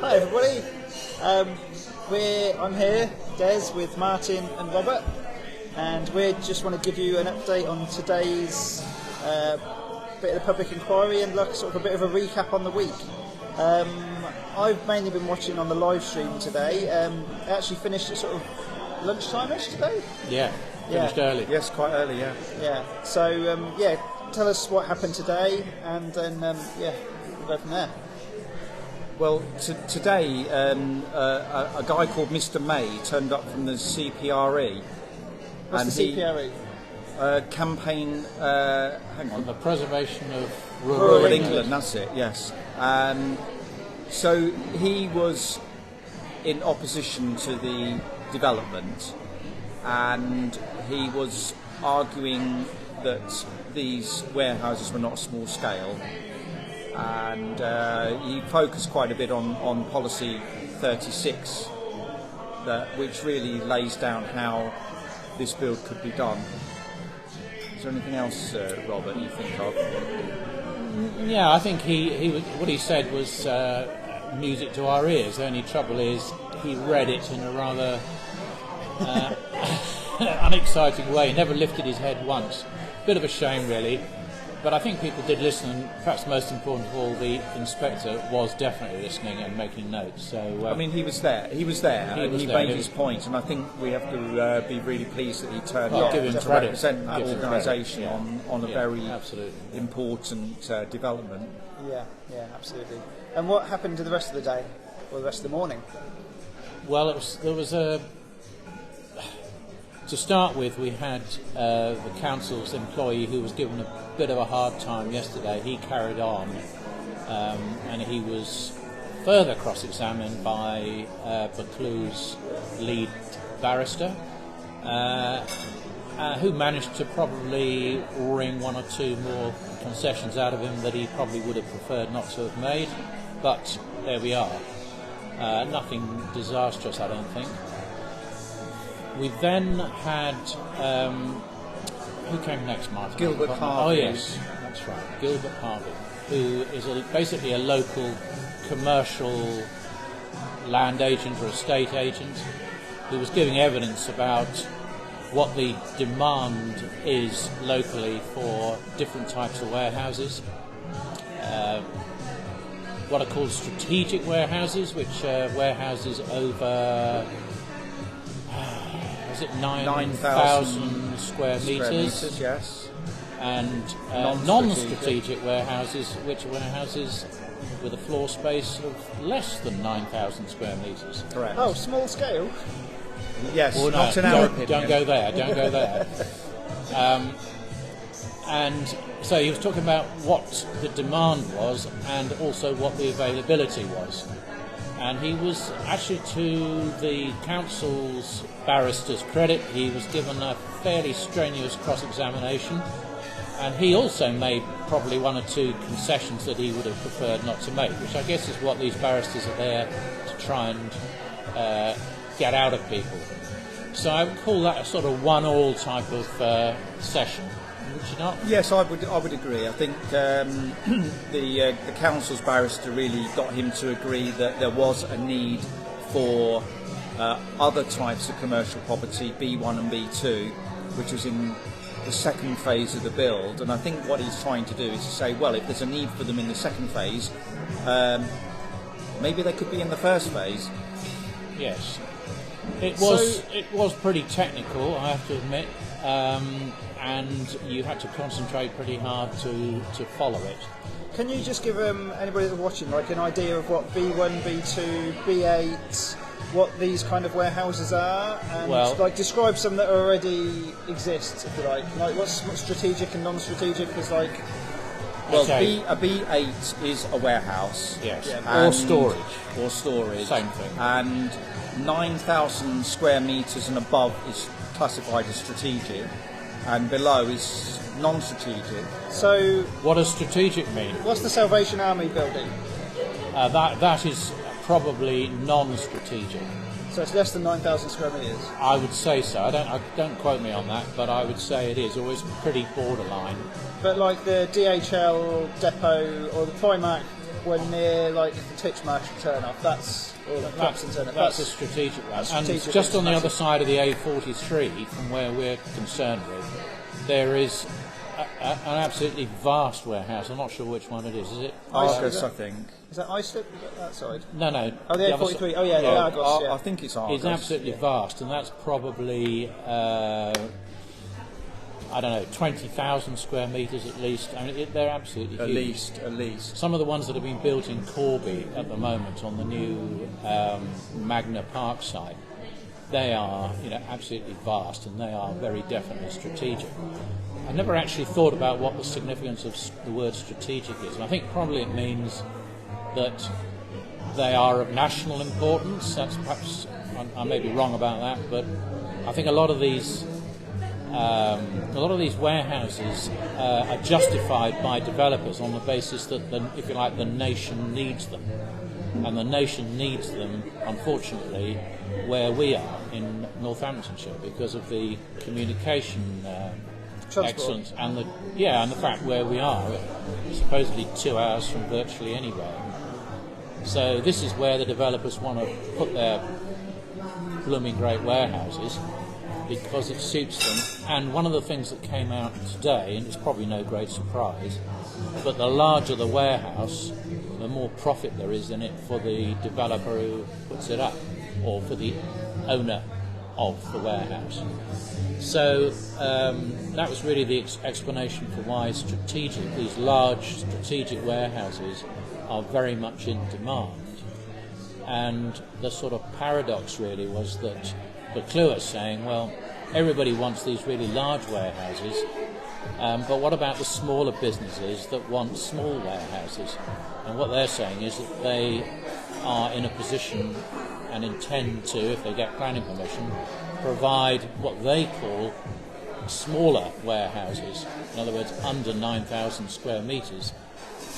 Hi everybody. I'm here, Des, with Martin and Robert, and we just want to give you an update on today's bit of the public inquiry and like sort of a bit of a recap on the week. I've mainly been watching on the live stream today. It actually finished at sort of lunchtime-ish today. Yeah, finished early. Yes, quite early. Yeah. Yeah. So tell us what happened today, and then we'll go from there. Well, today a guy called Mr. May turned up from the CPRE. What's the CPRE? Campaign. Hang on. The preservation of Rural England. That's it. Yes. So he was in opposition to the development, and he was arguing that these warehouses were not small scale. And he focused quite a bit on policy 36, which really lays down how this build could be done. Is there anything else, Robert, you think of? Yeah, I think what he said was music to our ears. The only trouble is he read it in a rather unexciting way. He never lifted his head once. Bit of a shame, really. But I think people did listen, and perhaps most important of all, the inspector was definitely listening and making notes. So I mean, he was there, and he made his point, and I think we have to be really pleased that he turned up to represent that organisation on a very important development. Yeah, absolutely. And what happened to the rest of the day, or the rest of the morning? Well, there was a... To start with, we had the council's employee who was given a bit of a hard time yesterday. He carried on, and he was further cross-examined by Buccleuch's lead barrister, who managed to probably wring one or two more concessions out of him that he probably would have preferred not to have made. But there we are. Nothing disastrous, I don't think. We then had... who came next, Martin? Gilbert Harvey. Oh, yes, that's right. Gilbert Harvey, who is basically a local commercial land agent or estate agent, who was giving evidence about what the demand is locally for different types of warehouses. What are called strategic warehouses, which are warehouses over... Is it 9,000 square metres? Yes. And non-strategic warehouses, which are warehouses with a floor space of less than 9,000 square metres. Correct. Oh, small scale? Yes, well, not in our opinion. Don't go there. And so he was talking about what the demand was and also what the availability was. And he was actually, to the council's barrister's credit, he was given a fairly strenuous cross-examination, and he also made probably one or two concessions that he would have preferred not to make, which I guess is what these barristers are there to try and get out of people. So I would call that a sort of one-all type of session. Would you not? Yes, I would agree. I think the council's barrister really got him to agree that there was a need for other types of commercial property, B1 and B2, which was in the second phase of the build. And I think what he's trying to do is to say, well, if there's a need for them in the second phase, maybe they could be in the first phase. Yes, it was pretty technical, I have to admit. And you had to concentrate pretty hard to follow it. Can you just give anybody that's watching like an idea of what B1, B2, B8, what these kind of warehouses are, and describe some that already exist, if you like what's strategic and non-strategic? Because a B8 is a warehouse, yes, or storage, same thing, and 9,000 square metres and above is classified as strategic, and below is non-strategic. So, what does strategic mean? What's the Salvation Army building? That is probably non-strategic. So it's less than 9,000 square metres. I would say so. Don't quote me on that, but I would say it is. Always pretty borderline. But like the DHL depot or the Primark one near like the Titchmarsh turn-off. That's or the Clapton turn-off. That's a strategic one. that's And strategic, just on the massive. other side of the A43, from where we're concerned with, there is an absolutely vast warehouse. I'm not sure which one it is. Is it? Argos, I think. Is that Islip? Is that that side? No, no. Oh, the other A43. side. Oh, yeah, the Argos. Yeah. I think it's Argos. It's absolutely vast, and that's probably, I don't know, 20,000 square metres at least. I mean, they're absolutely huge. At least. Some of the ones that have been built in Corby at the moment on the new Magna Park site, they are, absolutely vast, and they are very definitely strategic. I never actually thought about what the significance of the word strategic is, and I think probably it means that they are of national importance. That's perhaps, I may be wrong about that, but I think a lot of these warehouses are justified by developers on the basis that, if you like, the nation needs them, and the nation needs them, unfortunately, where we are in Northamptonshire because of the communication excellence and the fact where we are, supposedly 2 hours from virtually anywhere. So this is where the developers want to put their blooming great warehouses, because it suits them. And one of the things that came out today, and it's probably no great surprise, but the larger the warehouse, the more profit there is in it for the developer who puts it up, or for the owner of the warehouse. So that was really the explanation for why these large strategic warehouses are very much in demand. And the sort of paradox really was that Buccleuch was saying, well, everybody wants these really large warehouses, but what about the smaller businesses that want small warehouses? And what they're saying is that they are in a position and intend to, if they get planning permission, provide what they call smaller warehouses, in other words, under 9,000 square metres.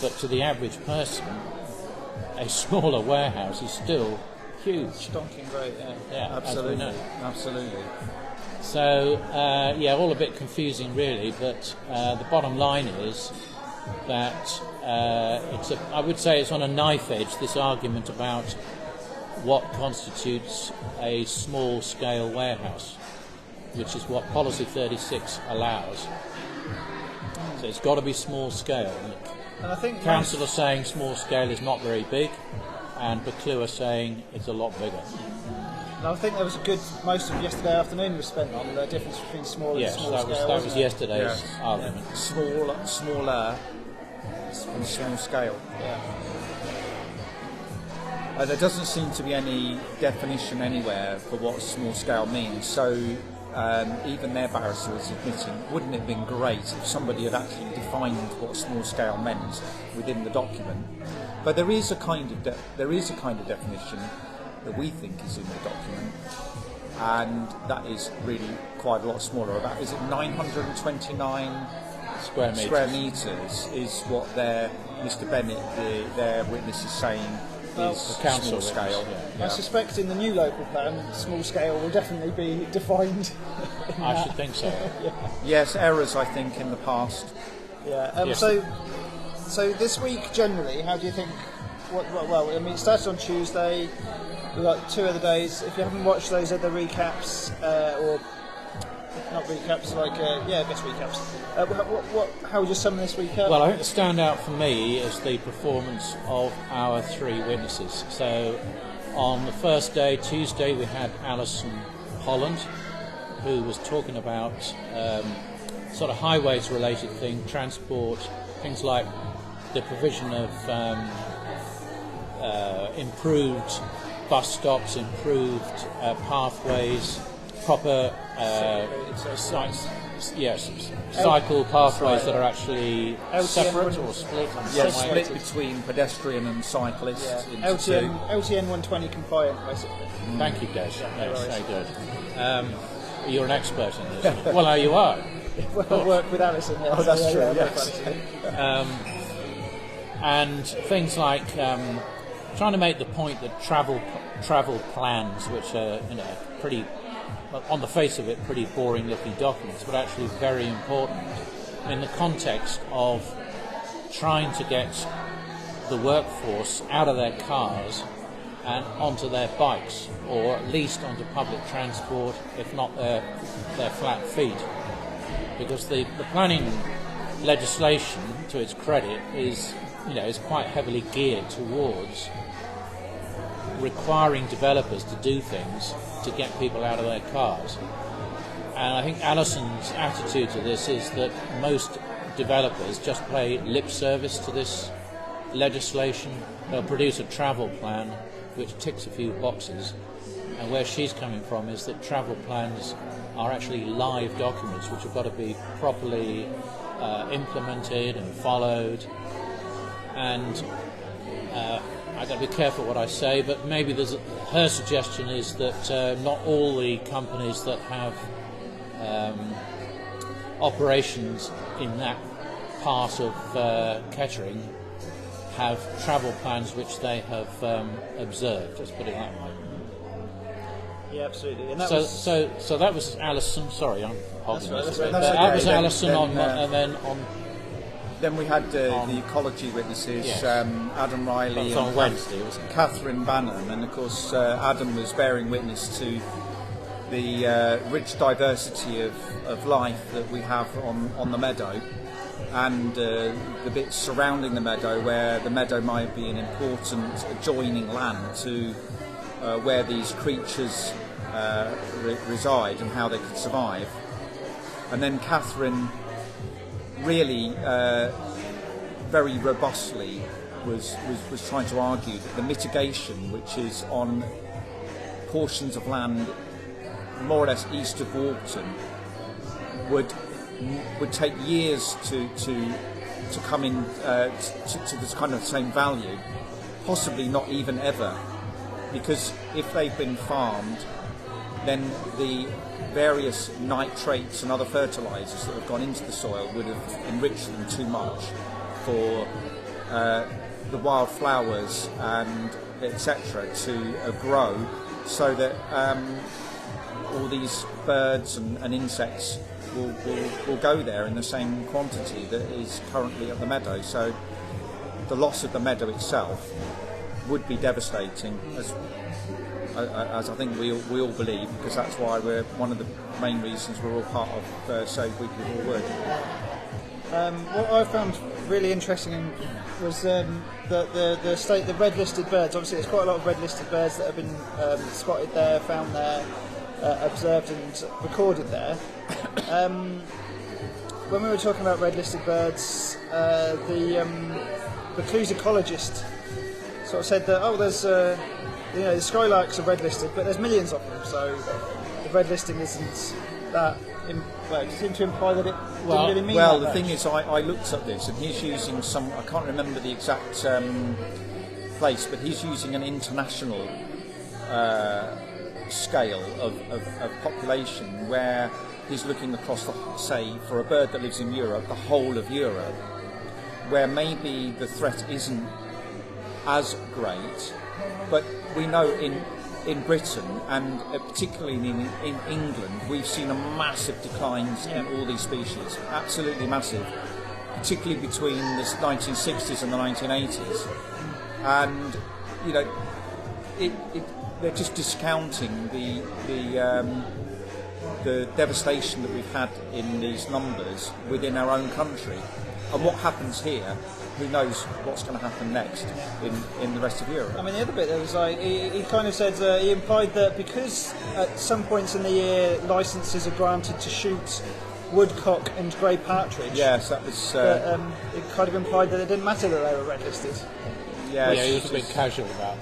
But to the average person, a smaller warehouse is still huge. Stonking great, yeah. Yeah, Absolutely. as we know. Absolutely. So, all a bit confusing really, but the bottom line is that I would say it's on a knife edge, this argument about what constitutes a small-scale warehouse, which is what Policy 36 allows. So it's got to be small-scale. And I think Council are saying small-scale is not very big, and Buccleuch are saying it's a lot bigger. and I think there was most of yesterday afternoon was spent on the difference between small Yes, and small that scale. was wasn't it? yesterday's Yes. argument. Smaller, and small scale. Yeah. There doesn't seem to be any definition anywhere for what small scale means. So even their barrister is admitting, wouldn't it have been great if somebody had actually defined what small scale meant within the document? But there is a kind of definition that we think is in the document, and that is really quite a lot smaller. About, is it 929 Square metres. metres is what Mr. Bennett, their witness, is saying Well, is The council small scale. yeah. I suspect in the new local plan, small scale will definitely be defined. I should think so. Yes, errors I think in the past. Yeah. Yes. So this week generally, how do you think? Well, I mean, it started on Tuesday. We've got 2 other days. If you haven't watched those other recaps, or not recaps, I guess recaps. How would you sum this week up? Well, I think the standout for me is the performance of our 3 witnesses. So, on the first day, Tuesday, we had Alison Holland, who was talking about sort of highways-related things, transport, things like the provision of improved bus stops, improved pathways, proper cycle pathways that are actually LTN separate or split. in some Yes, way. split between pedestrian and cyclists into LTN 120 compliant, basically. Thank you, Des. That's worries. very good. You're an expert in this. Well, you are. Well, work with Alison. Yeah. Oh, that's true, Yeah, yes. And things like trying to make the point that travel plans, which are pretty, well, on the face of it, pretty boring-looking documents, but actually very important in the context of trying to get the workforce out of their cars and onto their bikes, or at least onto public transport, if not their flat feet. Because the planning legislation, to its credit, is quite heavily geared towards requiring developers to do things to get people out of their cars. And I think Alison's attitude to this is that most developers just pay lip service to this legislation. They'll produce a travel plan which ticks a few boxes, and where she's coming from is that travel plans are actually live documents which have got to be properly implemented and followed. And I've got to be careful what I say, but maybe her suggestion is that not all the companies that have operations in that part of Kettering have travel plans which they have observed. Let's put it that way. Yeah, absolutely. And so that was Alison. Sorry, I'm hogging That's this. right, That was Alison then, on. Then we had the ecology witnesses, Yes. Adam Riley That was on and Wednesday, wasn't it? Catherine Banham, and of course Adam was bearing witness to the rich diversity of life that we have on the meadow, and the bits surrounding the meadow, where the meadow might be an important adjoining land to where these creatures reside and how they could survive. And then Catherine really very robustly was trying to argue that the mitigation, which is on portions of land more or less east of Walton, would take years to come in to this kind of same value, possibly not even ever, because if they've been farmed, then the various nitrates and other fertilisers that have gone into the soil would have enriched them too much for the wildflowers and etc. to grow, so that all these birds and insects will go there in the same quantity that is currently at the meadow. So the loss of the meadow itself would be devastating, as I think we all believe, because that's why we're one of the main reasons we're all part of Save Weekly Wood. What I found really interesting was the red listed birds. Obviously, there's quite a lot of red listed birds that have been spotted there, found there, observed and recorded there. When we were talking about red listed birds, the Clues ecologist sort of said that there's the skylarks are red listed, but there's millions of them, so the red listing isn't that. It seemed to imply that it didn't really mean that the much. thing is, I looked at this, and he's using I can't remember the exact place, but he's using an international scale of population, where he's looking across say, for a bird that lives in Europe, the whole of Europe, where maybe the threat isn't as great, but we know in Britain, and particularly in England, we've seen a massive declines in all these species, absolutely massive, particularly between the 1960s and the 1980s. And they're just discounting the devastation that we've had in these numbers within our own country. And what happens here, who knows what's going to happen next in the rest of Europe. I mean, the other bit, there was he kind of said, he implied that because at some points in the year licences are granted to shoot woodcock and grey partridge. Yes, that was. It kind of implied that it didn't matter that they were red listed. Yes, He was a bit casual about.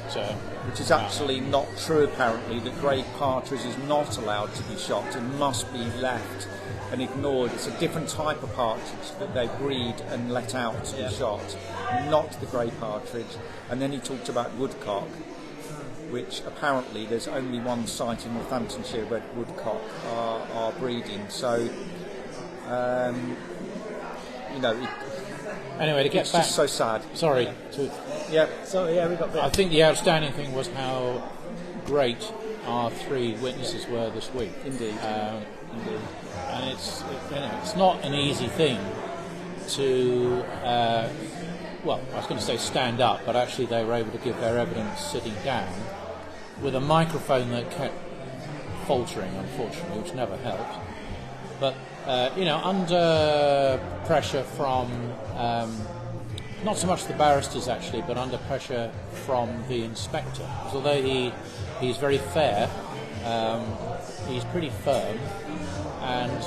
Which is actually not true. Apparently, the grey partridge is not allowed to be shot. It must be left and ignored. It's a different type of partridge that they breed and let out to be shot, not the grey partridge. And then he talked about woodcock, which apparently there's only one site in Northamptonshire where woodcock are breeding. So, anyway, to get it's back, just so sad. Sorry. We got there. I think the outstanding thing was how great our three witnesses were this week. Indeed. And it's not an easy thing to well, I was going to say stand up, but actually they were able to give their evidence sitting down with a microphone that kept faltering, unfortunately, which never helped. But, under pressure from, not so much the barristers actually, but under pressure from the inspector. Because although he's very fair, he's pretty firm, and,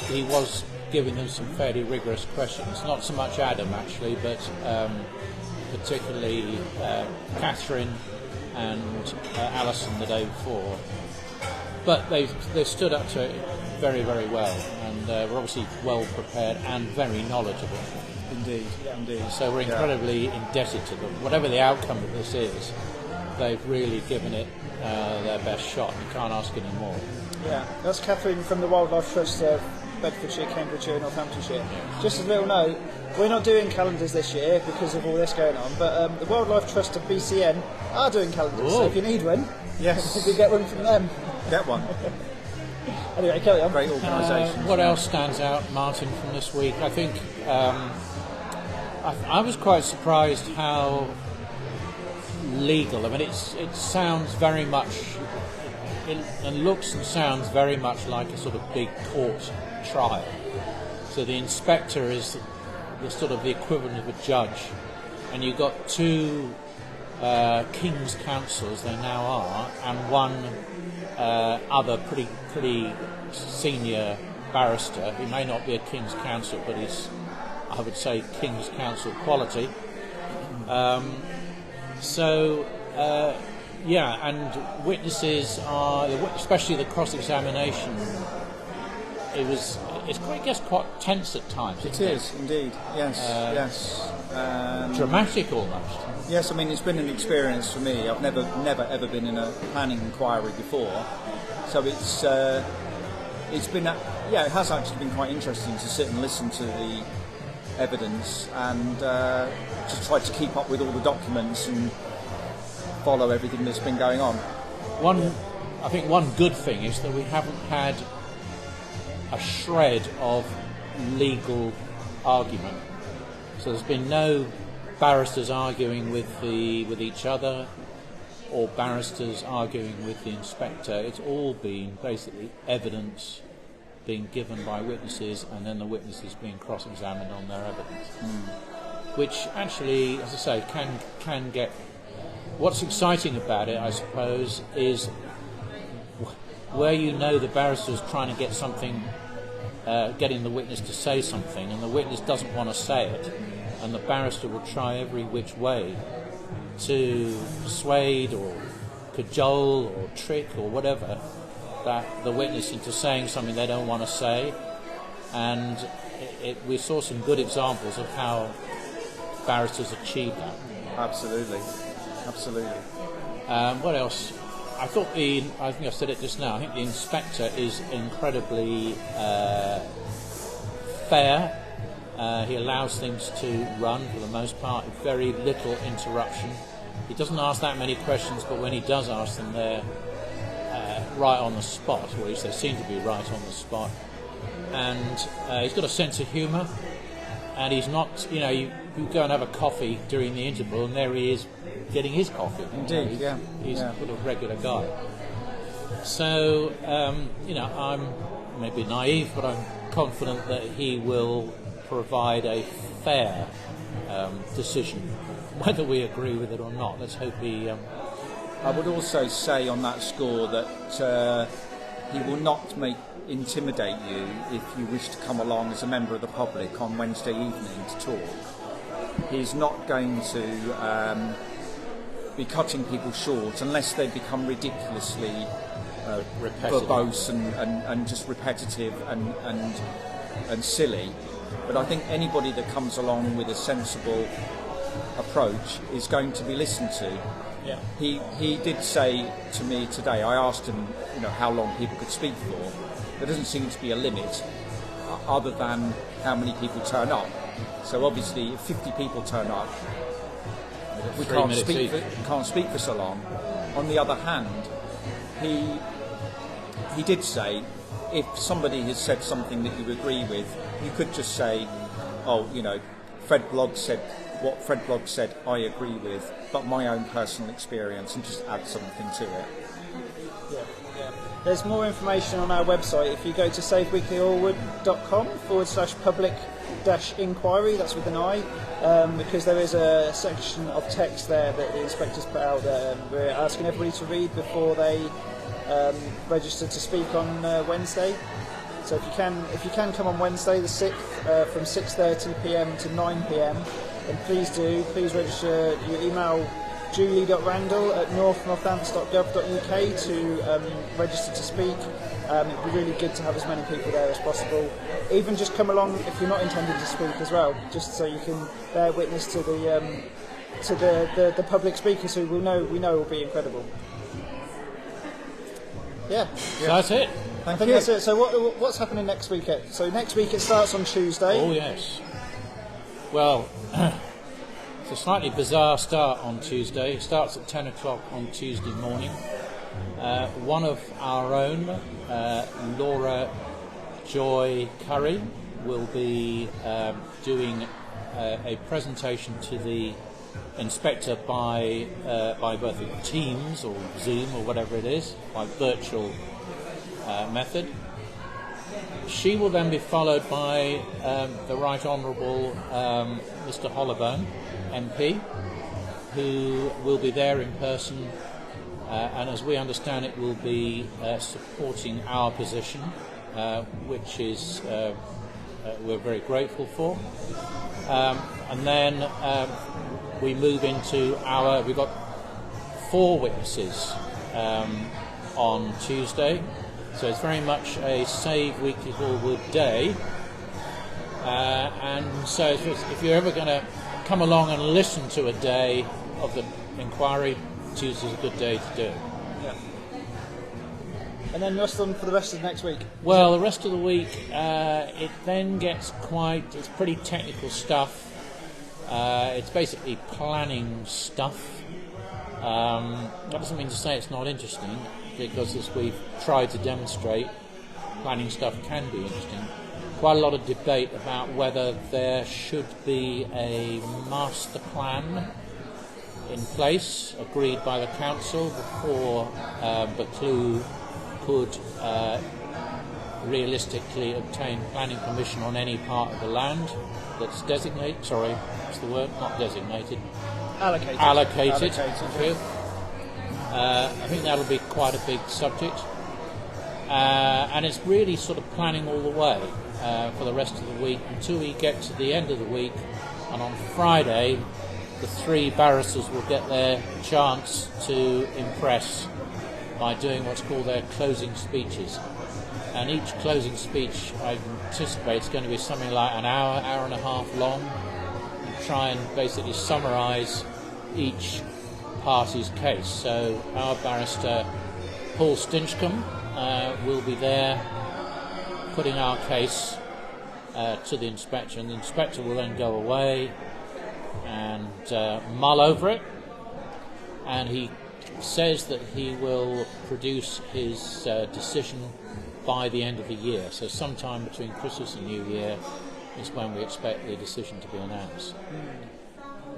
he was giving them some fairly rigorous questions. Not so much Adam, actually, but particularly Catherine and Alison the day before. But they stood up to it very, very well, and were obviously well prepared and very knowledgeable. Indeed. So we're incredibly indebted to them. Whatever the outcome of this is, they've really given it their best shot. You can't ask any more. Yeah, that's Catherine from the Wildlife Trust of Bedfordshire, Cambridgeshire and Northamptonshire. Just as a little note, we're not doing calendars this year because of all this going on, but the Wildlife Trust of BCN are doing calendars, so if you need one, yes, you get one from them. Get one. Anyway, carry on. Great organisation. What else stands out, Martin, from this week? I think I was quite surprised how legal. I mean, it sounds very much, and looks and sounds very much like a sort of big court trial. So the inspector is the sort of the equivalent of a judge, and you've got two King's Counsels, they now are, and one other pretty senior barrister. He may not be a King's Counsel, but he's, I would say, King's Counsel quality. And witnesses are, especially the cross-examination, it's quite tense at times. It is, indeed, yes. Dramatic almost. Yes, I mean, it's been an experience for me. I've never ever been in a planning inquiry before, so it's been, it has actually been quite interesting to sit and listen to the evidence and to try to keep up with all the documents and follow everything that's been going on. I think one good thing is that we haven't had a shred of legal argument. So there's been no barristers arguing with each other or barristers arguing with the inspector. It's all been basically evidence being given by witnesses and then the witnesses being cross-examined on their evidence. Which actually, as I say, can get... What's exciting about it, I suppose, is where the barrister is trying to get something, getting the witness to say something, and the witness doesn't want to say it, and the barrister will try every which way to persuade or cajole or trick or whatever that the witness into saying something they don't want to say. And we saw some good examples of how barristers achieve that. Absolutely. What else? I think I said it just now. I think the inspector is incredibly fair. He allows things to run for the most part, very little interruption. He doesn't ask that many questions, but when he does ask them, they're right on the spot, or at least they seem to be right on the spot. And he's got a sense of humour, and he's not, you go and have a coffee during the interval, and there he is getting his coffee. Indeed, He's a sort of regular guy. So, I'm maybe naive, but I'm confident that he will provide a fair decision, whether we agree with it or not. Let's hope he... I would also say on that score that he will not intimidate you if you wish to come along as a member of the public on Wednesday evening to talk. He's not going to be cutting people short unless they become ridiculously verbose and just repetitive and silly. But I think anybody that comes along with a sensible approach is going to be listened to. Yeah. He did say to me today, I asked him, how long people could speak for. There doesn't seem to be a limit other than how many people turn up. So obviously if 50 people turn up, we can't speak for so long. On the other hand, he did say if somebody has said something that you agree with, you could just say, Fred Blogg said what Fred Blogg said I agree with, but my own personal experience, and just add something to it. Yeah. There's more information on our website. If you go to safeweeklyallwood.com/public-inquiry, that's with an I, because there is a section of text there that the inspectors put out there. We're asking everybody to read before they register to speak on Wednesday. So if you can come on Wednesday the 6th from 6:30 p.m. to 9 p.m, then please register. You email julie.randall@northnorthants.gov.uk to register to speak. It'd be really good to have as many people there as possible. Even just come along if you're not intending to speak as well, just so you can bear witness to the public speakers who we know will be incredible. Yeah. So that's it. I think that's it. So what's happening next week? So next week it starts on Tuesday. Oh yes. Well, it's a slightly bizarre start on Tuesday. It starts at 10 o'clock on Tuesday morning. One of our own, Laura Joy Curry, will be doing a presentation to the inspector by both Teams or Zoom or whatever it is, by virtual method. She will then be followed by the Right Honourable Mr. Hollowbone, MP, who will be there in person, and as we understand it, will be supporting our position, which is we're very grateful for. And then we move into we've got 4 witnesses on Tuesday. So it's very much a Save Weekly Hallwood day, and so if you're ever going to come along and listen to a day of the inquiry, Tuesday's a good day to do. Yeah. And then what's on for the rest of next week? Well, the rest of the week, it then gets it's pretty technical stuff. It's basically planning stuff. That doesn't mean to say it's not interesting, because as we've tried to demonstrate, planning stuff can be interesting. Quite a lot of debate about whether there should be a master plan in place, agreed by the council, before Buccleuch could realistically obtain planning permission on any part of the land that's designated. Sorry, what's the word? Not designated. Allocated. Thank you. I think that'll be quite a big subject, and it's really sort of planning all the way for the rest of the week until we get to the end of the week, and on Friday the 3 barristers will get their chance to impress by doing what's called their closing speeches, and each closing speech I anticipate is going to be something like an hour and a half long, and try and basically summarise each party's case. So our barrister Paul Stinchcombe will be there putting our case to the inspector, and the inspector will then go away and mull over it, and he says that he will produce his decision by the end of the year. So sometime between Christmas and New Year is when we expect the decision to be announced.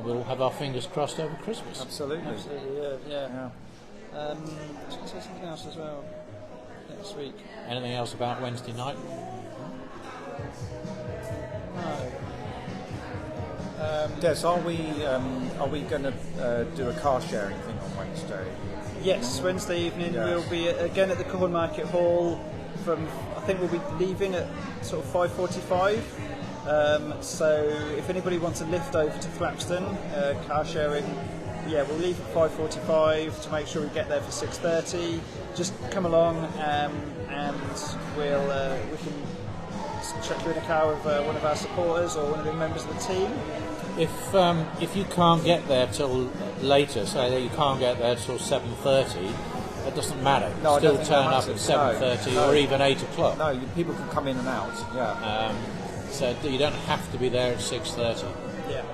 We'll have our fingers crossed over Christmas. Absolutely, yeah. I was going to say something else as well next week. Anything else about Wednesday night? No. Des, are we going to do a car sharing thing on Wednesday? Yes, Wednesday evening we'll be again at the Cornmarket Hall. I think we'll be leaving at sort of 5:45. So if anybody wants a lift over to Thrapston, car sharing, we'll leave at 5:45 to make sure we get there for 6:30. Just come along and we can check you in a car with one of our supporters or one of the members of the team. If you can't get there till later, say that you can't get there till 7:30, it doesn't matter. No, Still turn up at 7:30 or even 8 o'clock. No, people can come in and out. Yeah. So you don't have to be there at 6:30. Yeah,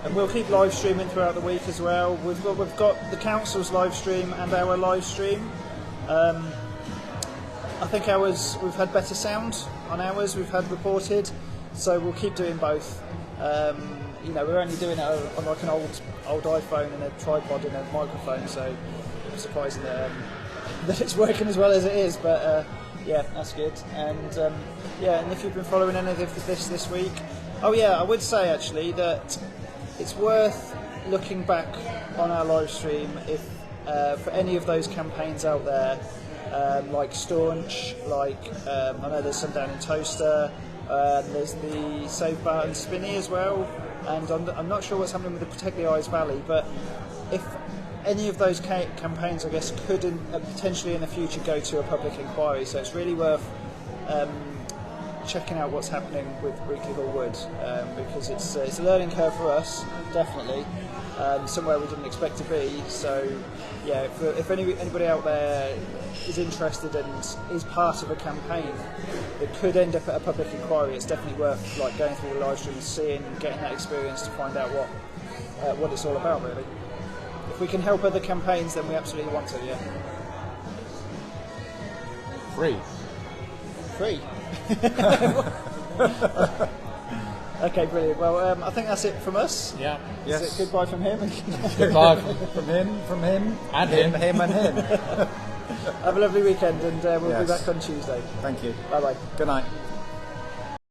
and we'll keep live streaming throughout the week as well. We've got the council's live stream and our live stream. I think we've had better sound on ours. We've had reported, so we'll keep doing both. you know, we're only doing it on like an old iPhone and a tripod and a microphone, so I'm surprised that it's working as well as it is. But yeah, that's good. And yeah, and if you've been following any of this week, oh yeah, I would say actually that it's worth looking back on our live stream if for any of those campaigns out there, like Staunch, like I know there's some down in Toaster. There's the Save Barton Spinney as well, and I'm not sure what's happening with the Protect the Eyes Valley, but if any of those campaigns, I guess, could potentially in the future go to a public inquiry, so it's really worth checking out what's happening with Weekly Hall Wood, because it's a learning curve for us, definitely, somewhere we didn't expect to be. So yeah, if anybody out there is interested and is part of a campaign that could end up at a public inquiry, it's definitely worth like going through the live stream and seeing and getting that experience to find out what it's all about, really. If we can help other campaigns, then we absolutely want to, yeah. Free. Okay, brilliant. Well, I think that's it from us. Yeah. Yes. Is it goodbye from him? Goodbye. From him, And him, him. him and him. Have a lovely weekend, and we'll be Yes. back on Tuesday. Thank you. Bye bye. Good night.